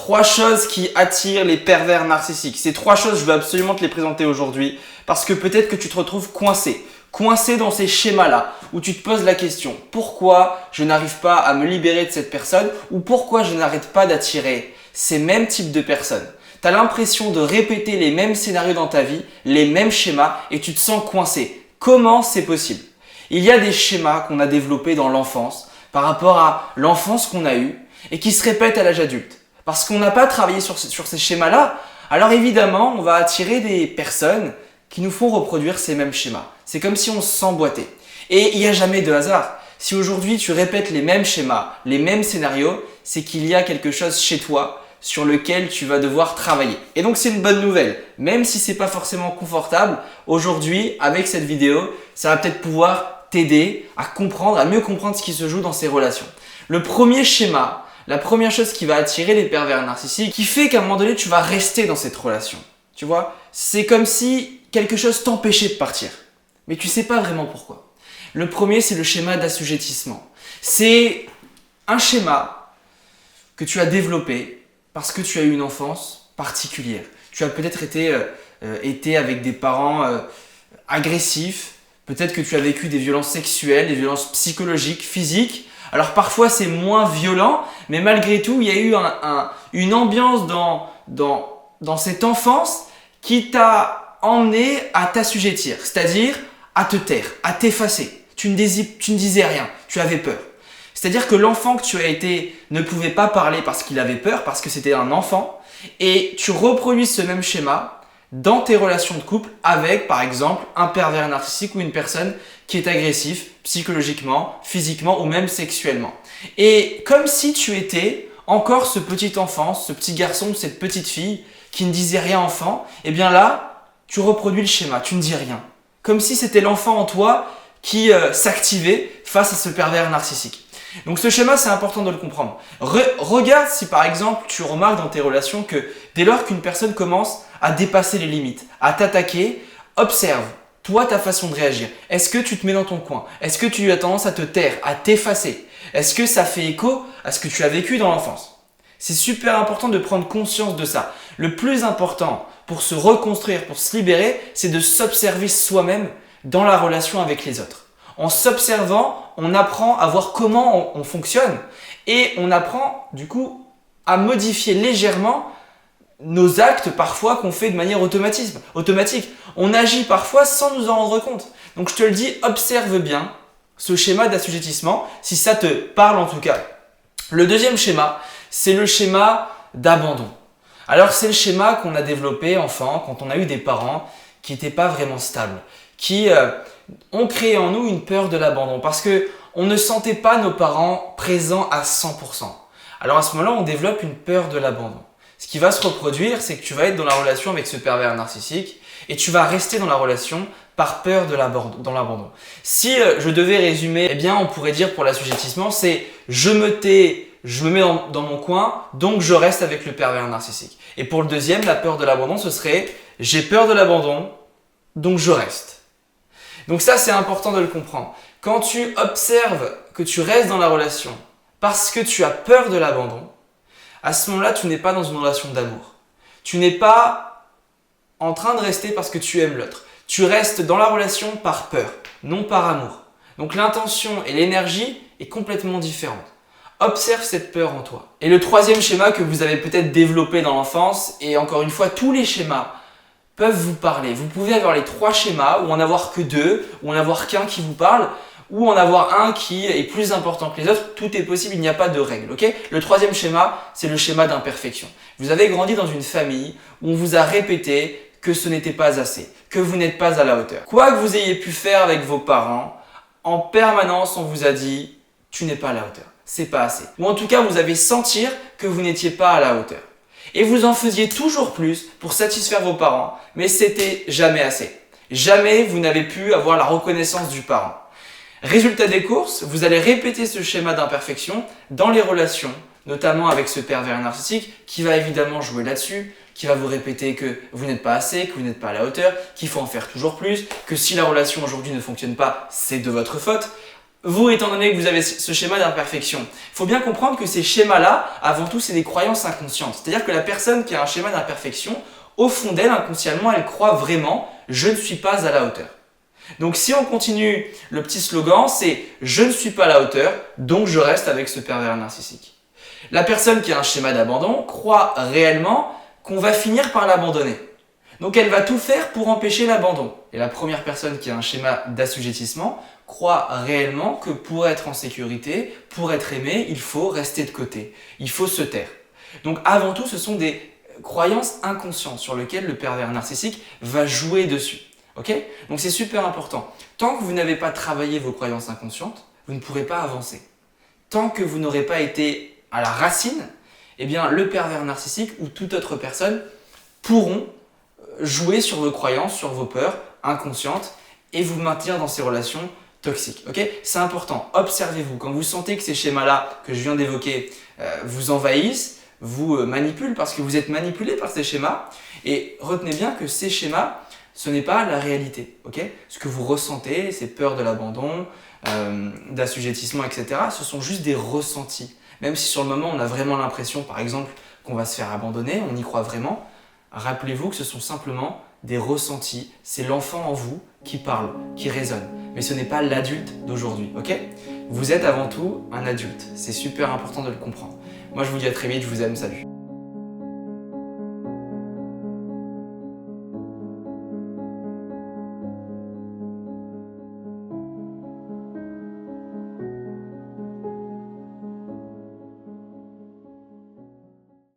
3 choses qui attirent les pervers narcissiques. Ces 3 choses, je veux absolument te les présenter aujourd'hui parce que peut-être que tu te retrouves coincé dans ces schémas-là où tu te poses la question « Pourquoi je n'arrive pas à me libérer de cette personne ?» ou « Pourquoi je n'arrête pas d'attirer ces mêmes types de personnes ?» Tu as l'impression de répéter les mêmes scénarios dans ta vie, les mêmes schémas et tu te sens coincé. Comment c'est possible? Il y a des schémas qu'on a développés dans l'enfance par rapport à l'enfance qu'on a eue et qui se répètent à l'âge adulte. Parce qu'on n'a pas travaillé sur ces schémas-là, alors évidemment, on va attirer des personnes qui nous font reproduire ces mêmes schémas. C'est comme si on s'emboîtait. Et il n'y a jamais de hasard. Si aujourd'hui tu répètes les mêmes schémas, les mêmes scénarios, c'est qu'il y a quelque chose chez toi sur lequel tu vas devoir travailler. Et donc c'est une bonne nouvelle. Même si c'est pas forcément confortable, aujourd'hui, avec cette vidéo, ça va peut-être pouvoir t'aider à comprendre, à mieux comprendre ce qui se joue dans ces relations. Le premier schéma, la première chose qui va attirer les pervers narcissiques, qui fait qu'à un moment donné, tu vas rester dans cette relation. Tu vois, c'est comme si quelque chose t'empêchait de partir. Mais tu sais pas vraiment pourquoi. Le premier, c'est le schéma d'assujettissement. C'est un schéma que tu as développé parce que tu as eu une enfance particulière. Tu as peut-être été avec des parents agressifs. Peut-être que tu as vécu des violences sexuelles, des violences psychologiques, physiques. Alors parfois c'est moins violent, mais malgré tout, il y a eu une ambiance dans cette enfance qui t'a emmené à t'assujettir, c'est-à-dire à te taire, à t'effacer. Tu ne disais rien, tu avais peur. C'est-à-dire que l'enfant que tu as été ne pouvait pas parler parce qu'il avait peur, parce que c'était un enfant, et tu reproduis ce même schéma dans tes relations de couple avec, par exemple, un pervers narcissique ou une personne qui est agressive psychologiquement, physiquement ou même sexuellement. Et comme si tu étais encore ce petit enfant, ce petit garçon, cette petite fille qui ne disait rien enfant, et bien là, tu reproduis le schéma, tu ne dis rien. Comme si c'était l'enfant en toi qui s'activait face à ce pervers narcissique. Donc ce schéma, c'est important de le comprendre. Regarde si par exemple, tu remarques dans tes relations que dès lors qu'une personne commence à dépasser les limites, à t'attaquer, observe, toi, ta façon de réagir. Est-ce que tu te mets dans ton coin? Est-ce que tu as tendance à te taire, à t'effacer? Est-ce que ça fait écho à ce que tu as vécu dans l'enfance? C'est super important de prendre conscience de ça. Le plus important pour se reconstruire, pour se libérer, c'est de s'observer soi-même dans la relation avec les autres. En s'observant, on apprend à voir comment on fonctionne et on apprend du coup à modifier légèrement nos actes parfois qu'on fait de manière automatique. On agit parfois sans nous en rendre compte. Donc je te le dis, observe bien ce schéma d'assujettissement, si ça te parle en tout cas. Le deuxième schéma, c'est le schéma d'abandon. Alors c'est le schéma qu'on a développé enfant quand on a eu des parents qui n'étaient pas vraiment stables, qui ont créé en nous une peur de l'abandon parce qu'on ne sentait pas nos parents présents à 100%. Alors à ce moment-là, on développe une peur de l'abandon. Ce qui va se reproduire, c'est que tu vas être dans la relation avec ce pervers narcissique et tu vas rester dans la relation par peur de l'abandon. Si je devais résumer, eh bien on pourrait dire pour l'assujettissement, c'est je me tais, je me mets dans mon coin, donc je reste avec le pervers narcissique. Et pour le deuxième, la peur de l'abandon, ce serait j'ai peur de l'abandon, donc je reste. Donc ça, c'est important de le comprendre. Quand tu observes que tu restes dans la relation parce que tu as peur de l'abandon, à ce moment-là, tu n'es pas dans une relation d'amour. Tu n'es pas en train de rester parce que tu aimes l'autre. Tu restes dans la relation par peur, non par amour. Donc l'intention et l'énergie est complètement différente. Observe cette peur en toi. Et le troisième schéma que vous avez peut-être développé dans l'enfance, et encore une fois, tous les schémas peuvent vous parler. Vous pouvez avoir les 3 schémas, ou en avoir que 2, ou en avoir qu'un qui vous parle, ou en avoir un qui est plus important que les autres. Tout est possible, il n'y a pas de règle. Okay, le troisième schéma, c'est le schéma d'imperfection. Vous avez grandi dans une famille où on vous a répété que ce n'était pas assez, que vous n'êtes pas à la hauteur. Quoi que vous ayez pu faire avec vos parents, en permanence, on vous a dit « tu n'es pas à la hauteur, c'est pas assez ». Ou en tout cas, vous avez senti que vous n'étiez pas à la hauteur. Et vous en faisiez toujours plus pour satisfaire vos parents, mais c'était jamais assez. Jamais vous n'avez pu avoir la reconnaissance du parent. Résultat des courses, vous allez répéter ce schéma d'imperfection dans les relations, notamment avec ce pervers narcissique qui va évidemment jouer là-dessus, qui va vous répéter que vous n'êtes pas assez, que vous n'êtes pas à la hauteur, qu'il faut en faire toujours plus, que si la relation aujourd'hui ne fonctionne pas, c'est de votre faute. vous, étant donné que vous avez ce schéma d'imperfection, il faut bien comprendre que ces schémas-là, avant tout, c'est des croyances inconscientes. C'est-à-dire que la personne qui a un schéma d'imperfection, au fond d'elle, inconsciemment, elle croit vraiment « je ne suis pas à la hauteur ». Donc si on continue, le petit slogan, c'est « je ne suis pas à la hauteur, donc je reste avec ce pervers narcissique ». La personne qui a un schéma d'abandon croit réellement qu'on va finir par l'abandonner. Donc elle va tout faire pour empêcher l'abandon. Et la première personne qui a un schéma d'assujettissement croit réellement que pour être en sécurité, pour être aimé, il faut rester de côté, il faut se taire. Donc avant tout, ce sont des croyances inconscientes sur lesquelles le pervers narcissique va jouer dessus. Okay ? Donc c'est super important. Tant que vous n'avez pas travaillé vos croyances inconscientes, vous ne pourrez pas avancer. Tant que vous n'aurez pas été à la racine, eh bien le pervers narcissique ou toute autre personne pourront jouer sur vos croyances, sur vos peurs inconscientes et vous maintenir dans ces relations toxiques. Okay ? C'est important. Observez-vous. Quand vous sentez que ces schémas-là que je viens d'évoquer vous envahissent, vous manipulent parce que vous êtes manipulé par ces schémas. Et retenez bien que ces schémas, ce n'est pas la réalité. Okay ? Ce que vous ressentez, ces peurs de l'abandon, d'assujettissement, etc., ce sont juste des ressentis. Même si sur le moment, on a vraiment l'impression, par exemple, qu'on va se faire abandonner, on y croit vraiment, rappelez-vous que ce sont simplement des ressentis. C'est l'enfant en vous qui parle, qui résonne. Mais ce n'est pas l'adulte d'aujourd'hui. Okay ? Vous êtes avant tout un adulte. C'est super important de le comprendre. Moi, je vous dis à très vite. Je vous aime. Salut.